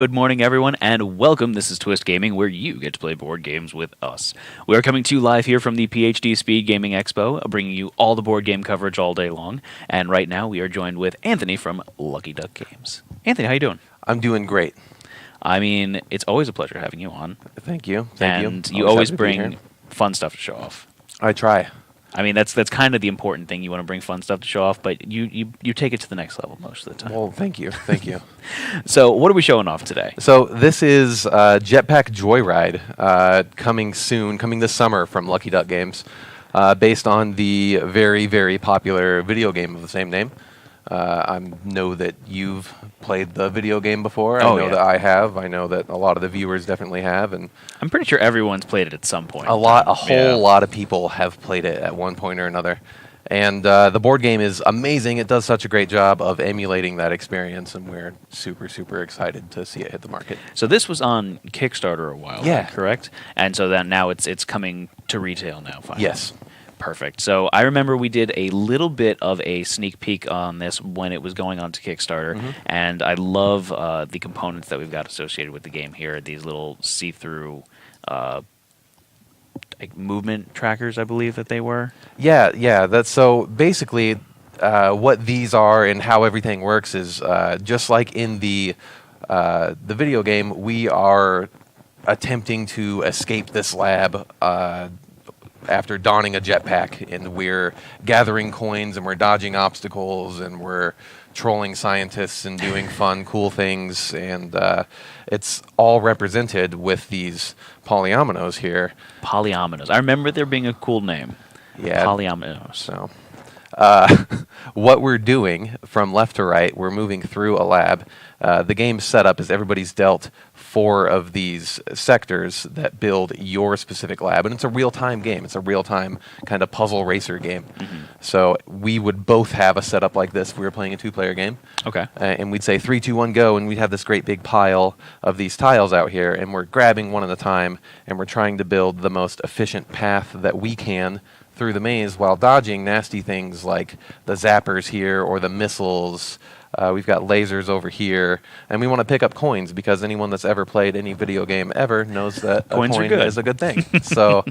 Good morning, everyone, and welcome. This is Twist Gaming, where you get to play board games with us. We are coming to you live here from the PhD Speed Gaming Expo, bringing you all the board game coverage all day long. And right now, we are joined with Anthony from Lucky Duck Games. Anthony, how you doing? I'm doing great. I mean, it's always a pleasure having you on. Thank you. Thank you. And you always bring fun stuff to show off. I try. I mean, that's kind of the important thing. You want to bring fun stuff to show off, but you take it to the next level most of the time. Well, thank you. Thank you. So, what are we showing off today? So this is Jetpack Joyride coming soon, coming this summer from Lucky Duck Games, based on the very, very popular video game of the same name. I know that you've played the video game before. I know that I have. I know that a lot of the viewers definitely have, and I'm pretty sure everyone's played it at some point. a whole lot of people have played it at one point or another. And the board game is amazing. It does such a great job of emulating that experience, and we're super, super excited to see it hit the market. So this was on Kickstarter a while back, correct? And so then now it's coming to retail now, finally. Yes. Perfect. So I remember we did a little bit of a sneak peek on this when it was going on to Kickstarter, and I love the components that we've got associated with the game here. These little see-through like movement trackers, I believe that they were. Yeah. That's so basically what these are and how everything works is just like in the video game. We are attempting to escape this lab after donning a jetpack, and we're gathering coins and we're dodging obstacles and we're trolling scientists and doing fun, cool things, and it's all represented with these polyominoes here. Polyominoes. I remember there being a cool name. Yeah. Polyominoes. So, what we're doing from left to right, we're moving through a lab. The game's setup is everybody's dealt 4 of these sectors that build your specific lab, and it's a real-time game. It's a real-time kind of puzzle racer game. So we would both have a setup like this if we were playing a 2-player game. Okay. And we'd say 3, 2, 1, go, and we'd have this great big pile of these tiles out here, and we're grabbing one at a time, and we're trying to build the most efficient path that we can through the maze while dodging nasty things like the zappers here or the missiles. We've got lasers over here, and we want to pick up coins because anyone that's ever played any video game ever knows that a coin is a good thing. So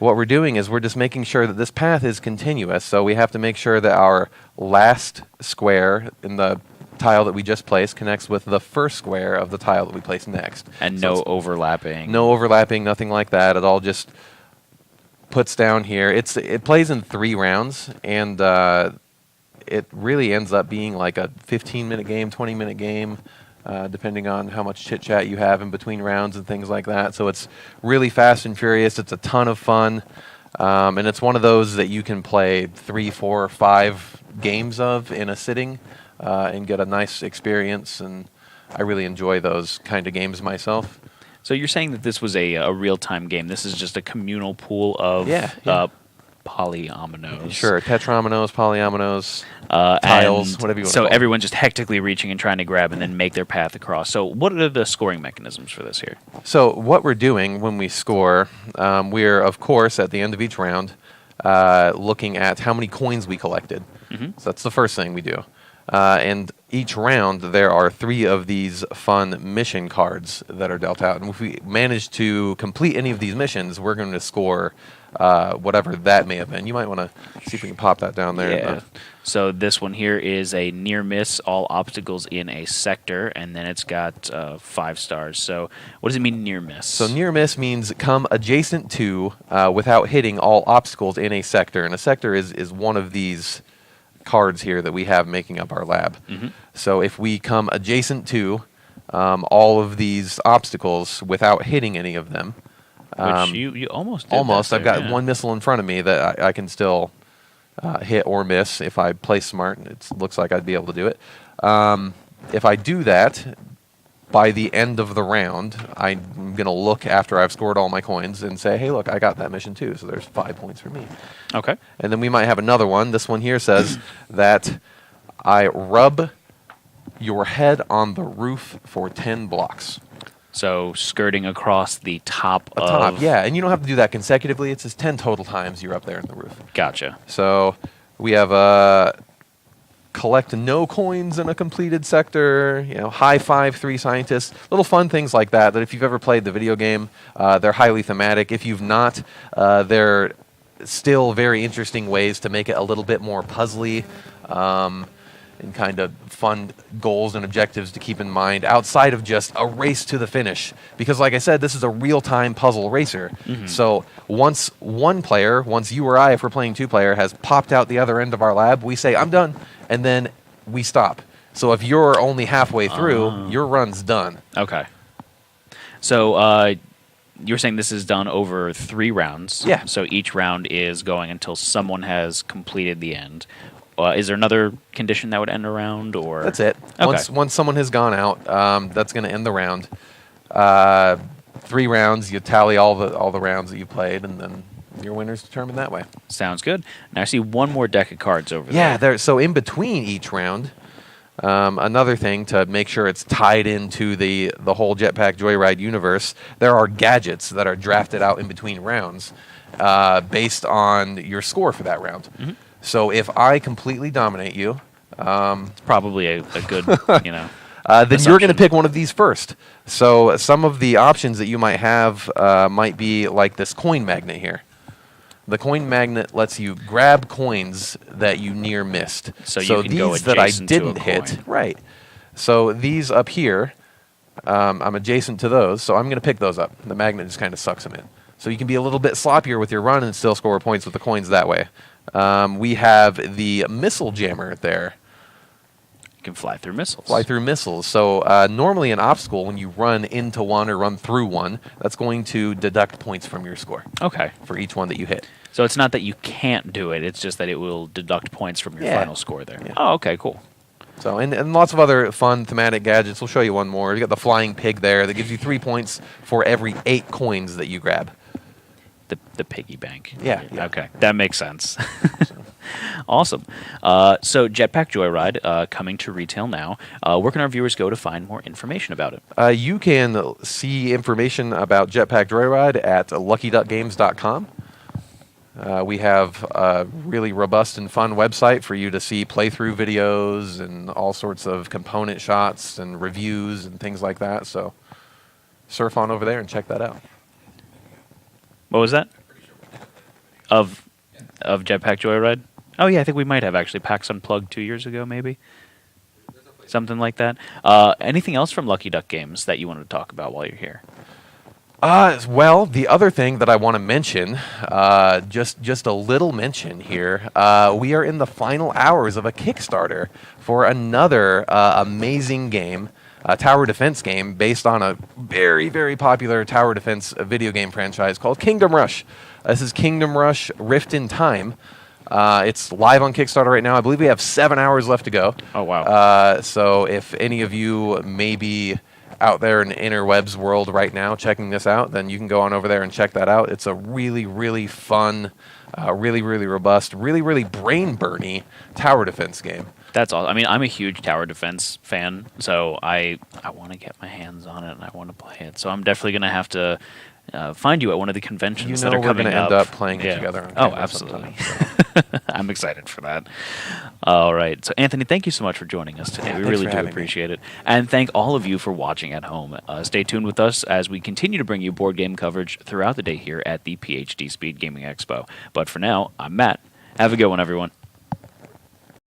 what we're doing is we're just making sure that this path is continuous. So we have to make sure that our last square in the tile that we just placed connects with the first square of the tile that we place next. And so no overlapping. No overlapping, nothing like that. It all just puts down here. It plays in 3 rounds, and it really ends up being like a 15-minute game, 20-minute game, depending on how much chit-chat you have in between rounds and things like that. So it's really fast and furious. It's a ton of fun, and it's one of those that you can play 3, 4, 5 games of in a sitting and get a nice experience, and I really enjoy those kind of games myself. So you're saying that this was a real-time game. This is just a communal pool of polyominoes. Sure, tetraominoes, polyominoes, tiles, whatever you want to call it. So everyone's just hectically reaching and trying to grab and then make their path across. So what are the scoring mechanisms for this here? So what we're doing when we score, we're, of course, at the end of each round, looking at how many coins we collected. So that's the first thing we do. And each round, there are 3 of these fun mission cards that are dealt out. And if we manage to complete any of these missions, we're going to score whatever that may have been. You might want to see if we can pop that down there. Yeah. So this one here is a near miss, all obstacles in a sector, and then it's got 5 stars. So what does it mean, near miss? So near miss means come adjacent to without hitting all obstacles in a sector. And a sector is one of these cards here that we have making up our lab. So if we come adjacent to all of these obstacles without hitting any of them, which you almost did. Almost. There, I've got one missile in front of me that I can still hit or miss if I play smart. It looks like I'd be able to do it. If I do that, by the end of the round, I'm going to look after I've scored all my coins and say, hey, look, I got that mission too, so there's 5 points for me. Okay. And then we might have another one. This one here says that I rub your head on the roof for 10 blocks. So skirting across the top of... Yeah, and you don't have to do that consecutively. It's just 10 total times you're up there in the roof. Gotcha. So we have collect no coins in a completed sector, high five 3 scientists, little fun things like that, that if you've ever played the video game, they're highly thematic. If you've not, they're still very interesting ways to make it a little bit more puzzly, and kind of fun goals and objectives to keep in mind outside of just a race to the finish. Because like I said, this is a real-time puzzle racer. So once you or I, if we're playing 2-player, has popped out the other end of our lab, we say, I'm done, and then we stop. So if you're only halfway through, your run's done. Okay. So you're saying this is done over 3 rounds. Yeah. So each round is going until someone has completed the end. Is there another condition that would end a round, or that's it? Okay. Once someone has gone out, that's going to end the round. 3 rounds, you tally all the rounds that you played, and then your winner's determined that way. Sounds good. Now I see one more deck of cards over there. there. So in between each round, another thing to make sure it's tied into the whole Jetpack Joyride universe, there are gadgets that are drafted out in between rounds based on your score for that round. So if I completely dominate you, it's probably a good, then you're going to pick one of these first. So some of the options that you might have might be like this coin magnet here. The coin magnet lets you grab coins that you near missed. So you can go these that I adjacent to a didn't hit, coin. right? So these up here, I'm adjacent to those, so I'm going to pick those up. The magnet just kind of sucks them in. So you can be a little bit sloppier with your run and still score points with the coins that way. We have the missile jammer there. You can fly through missiles. Fly through missiles. So normally in obstacle, when you run into one or run through one, that's going to deduct points from your score. Okay. For each one that you hit. So it's not that you can't do it, it's just that it will deduct points from your final score there. Yeah. Oh, okay, cool. So and lots of other fun thematic gadgets. We'll show you one more. You got the flying pig there that gives you 3 points for every 8 coins that you grab. The piggy bank. Yeah. Okay, that makes sense. Awesome. So Jetpack Joyride coming to retail now. Where can our viewers go to find more information about it? You can see information about Jetpack Joyride at luckyduckgames.com. We have a really robust and fun website for you to see playthrough videos and all sorts of component shots and reviews and things like that. So surf on over there and check that out. What was that? Of Jetpack Joyride? Oh yeah, I think we might have actually. PAX Unplugged 2 years ago, maybe. Something like that. Anything else from Lucky Duck Games that you wanted to talk about while you're here? Well, the other thing that I want to mention, just a little mention here, we are in the final hours of a Kickstarter for another amazing game, a tower defense game based on a very, very popular tower defense video game franchise called Kingdom Rush. This is Kingdom Rush Rift in Time. It's live on Kickstarter right now. I believe we have 7 hours left to go. Oh, wow. So if any of you may be out there in the interwebs world right now checking this out, then you can go on over there and check that out. It's a really, really fun, really, really robust, really, really brain-burny tower defense game. That's all. I mean, I'm a huge tower defense fan, so I want to get my hands on it and I want to play it. So I'm definitely going to have to find you at one of the conventions that are coming up. We're going to end up playing it together. Oh, absolutely. I'm excited for that. All right. So, Anthony, thank you so much for joining us today. We really do appreciate it. And thank all of you for watching at home. Stay tuned with us as we continue to bring you board game coverage throughout the day here at the PhD Speed Gaming Expo. But for now, I'm Matt. Have a good one, everyone.